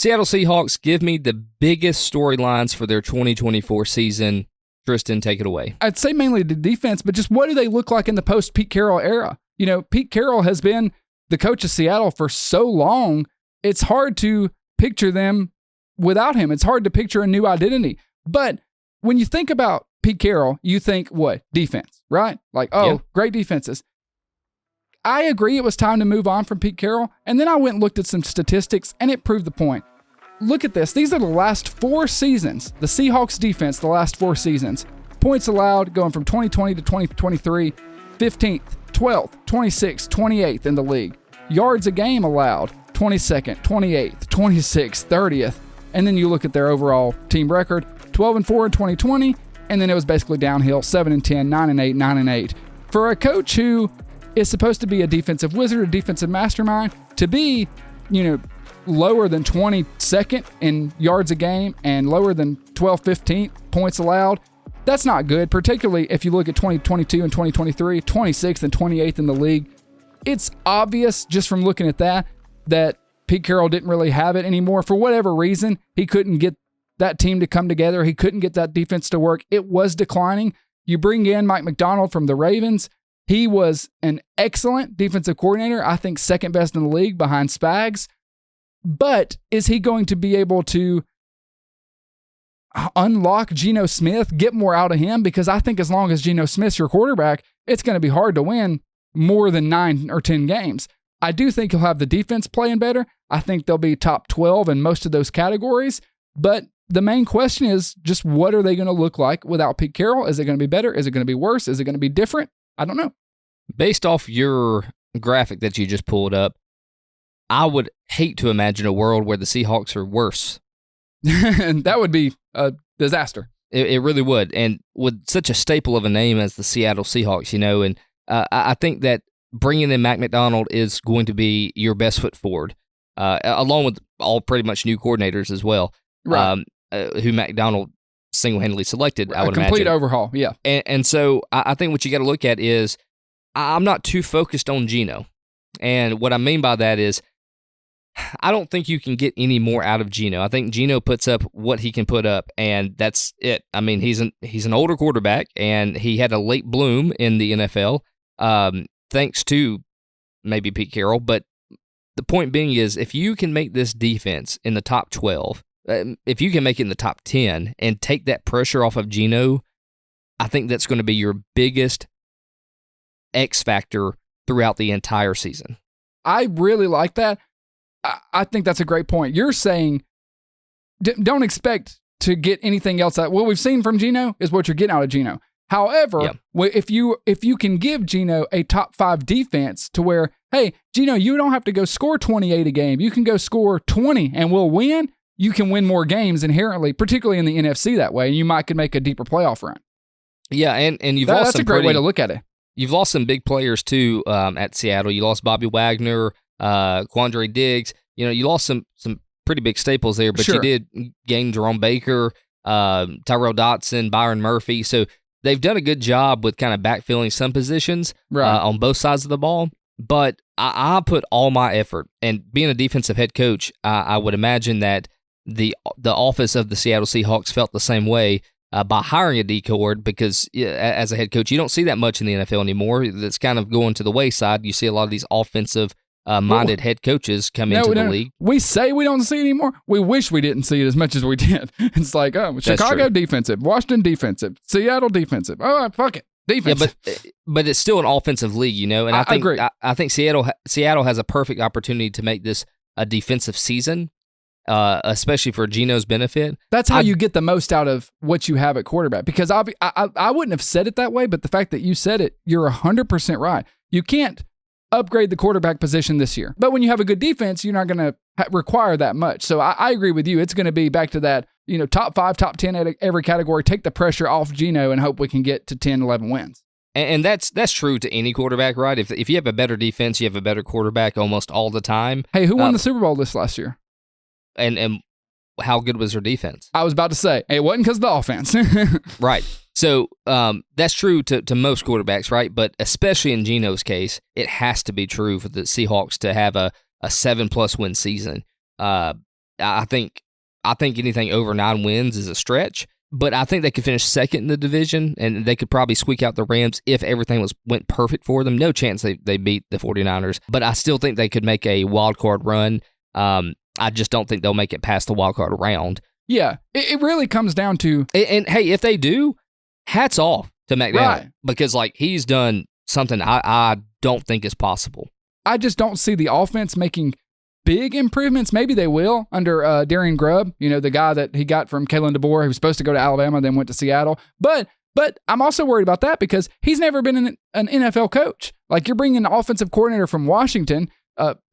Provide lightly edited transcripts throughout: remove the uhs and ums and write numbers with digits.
Seattle Seahawks, give me the biggest storylines for their 2024 season. Tristan, take it away. I'd say mainly the defense, but just what do they look like in the post-Pete Carroll era? You know, Pete Carroll has been the coach of Seattle for so long, it's hard to picture them without him. It's hard to picture a new identity. But when you think about Pete Carroll, you think, what? Defense, right? Like, great defenses. I agree it was time to move on from Pete Carroll, and then I went and looked at some statistics, and it proved the point. Look at this. These are the last 4 seasons. The Seahawks defense, the last 4 seasons. Points allowed going from 2020 to 2023, 15th, 12th, 26th, 28th in the league. Yards a game allowed, 22nd, 28th, 26th, 30th. And then you look at their overall team record, 12-4 in 2020, and then it was basically downhill, 7-10, 9-8, 9-8. For a coach who is supposed to be a defensive wizard, a defensive mastermind, to be, lower than 22nd in yards a game and lower than 15th points allowed, that's not good, particularly if you look at 2022 and 2023, 26th and 28th in the league. It's obvious just from looking at that Pete Carroll didn't really have it anymore. For whatever reason, he couldn't get that team to come together. He couldn't get that defense to work. It was declining. You bring in Mike Macdonald from the Ravens. He was an excellent defensive coordinator, I think second best in the league behind Spags. But is he going to be able to unlock Geno Smith, get more out of him? Because I think as long as Geno Smith's your quarterback, it's going to be hard to win more than 9 or 10 games. I do think he'll have the defense playing better. I think they'll be top 12 in most of those categories. But the main question is just what are they going to look like without Pete Carroll? Is it going to be better? Is it going to be worse? Is it going to be different? I don't know. Based off your graphic that you just pulled up, I would hate to imagine a world where the Seahawks are worse. And that would be a disaster. It really would. And with such a staple of a name as the Seattle Seahawks, and I think that bringing in Mike Macdonald is going to be your best foot forward, along with all pretty much new coordinators as well, right. Who Macdonald single-handedly selected, I would imagine. A complete overhaul, yeah. And so I think what you got to look at is I'm not too focused on Geno. And what I mean by that is I don't think you can get any more out of Geno. I think Geno puts up what he can put up, and that's it. I mean, he's an older quarterback, and he had a late bloom in the NFL, thanks to maybe Pete Carroll. But the point being is, if you can make this defense in the top 12, if you can make it in the top 10 and take that pressure off of Geno, I think that's going to be your biggest X factor throughout the entire season. I really like that. I think that's a great point. You're saying don't expect to get anything else out. What we've seen from Geno is what you're getting out of Geno. However, if you can give Geno a top 5 defense to where, hey, Geno, you don't have to go score 28 a game. You can go score 20 and we'll win. You can win more games inherently, particularly in the NFC that way. And you could make a deeper playoff run. Yeah, and you've lost that's a great way to look at it. You've lost some big players too at Seattle. You lost Bobby Wagner, Quandre Diggs. You lost some pretty big staples there, but sure. You did gain Jerome Baker, Tyrell Dotson, Byron Murphy. So they've done a good job with kind of backfilling some positions on both sides of the ball. But I put all my effort, and being a defensive head coach, I would imagine that the office of the Seattle Seahawks felt the same way by hiring a D-coord, because as a head coach, you don't see that much in the NFL anymore. That's kind of going to the wayside. You see a lot of these offensive minded head coaches come into the league. We say we don't see it anymore. We wish we didn't see it as much as we did. It's like, Chicago defensive, Washington defensive, Seattle defensive. Oh, fuck it. Defensive. Yeah, but it's still an offensive league, and I think agree. I think Seattle has a perfect opportunity to make this a defensive season, especially for Geno's benefit. That's how you get the most out of what you have at quarterback. Because I wouldn't have said it that way, but the fact that you said it, you're 100% right. You can't upgrade the quarterback position this year. But when you have a good defense, you're not going to require that much. So I agree with you. It's going to be back to that, top 5, top 10 at every category. Take the pressure off Geno and hope we can get to 10, 11 wins. And that's true to any quarterback, right? If you have a better defense, you have a better quarterback almost all the time. Hey, who won the Super Bowl this last year? And how good was their defense? I was about to say, it wasn't because of the offense. Right. So that's true to most quarterbacks, right? But especially in Geno's case, it has to be true for the Seahawks to have a 7+ win season. I think anything over 9 wins is a stretch. But I think they could finish second in the division, and they could probably squeak out the Rams if everything went perfect for them. No chance they beat the 49ers, but I still think they could make a wild card run. I just don't think they'll make it past the wild card round. Yeah, it really comes down to... And hey, if they do, hats off to Macdonald. Right. Because he's done something I don't think is possible. I just don't see the offense making big improvements. Maybe they will under Darian Grubb, the guy that he got from Kalen DeBoer, who was supposed to go to Alabama, then went to Seattle. But I'm also worried about that because he's never been an NFL coach. Like, you're bringing an offensive coordinator from Washington,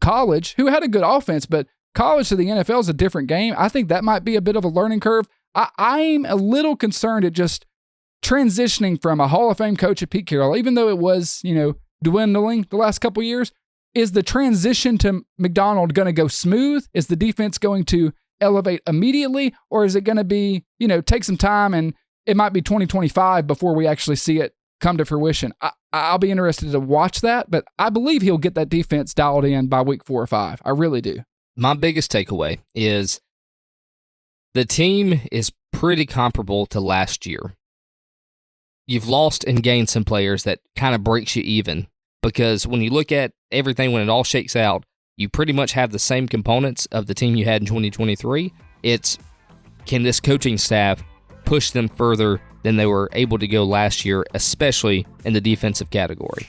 college, who had a good offense, but college to the NFL is a different game. I think that might be a bit of a learning curve. I'm a little concerned at just transitioning from a Hall of Fame coach at Pete Carroll, even though it was, dwindling the last couple years. Is the transition to Macdonald going to go smooth? Is the defense going to elevate immediately? Or is it going to be, take some time and it might be 2025 before we actually see it come to fruition? I'll be interested to watch that, but I believe he'll get that defense dialed in by week 4 or 5. I really do. My biggest takeaway is the team is pretty comparable to last year. You've lost and gained some players that kind of breaks you even. Because when you look at everything, when it all shakes out, you pretty much have the same components of the team you had in 2023. It's, can this coaching staff push them further than they were able to go last year, especially in the defensive category?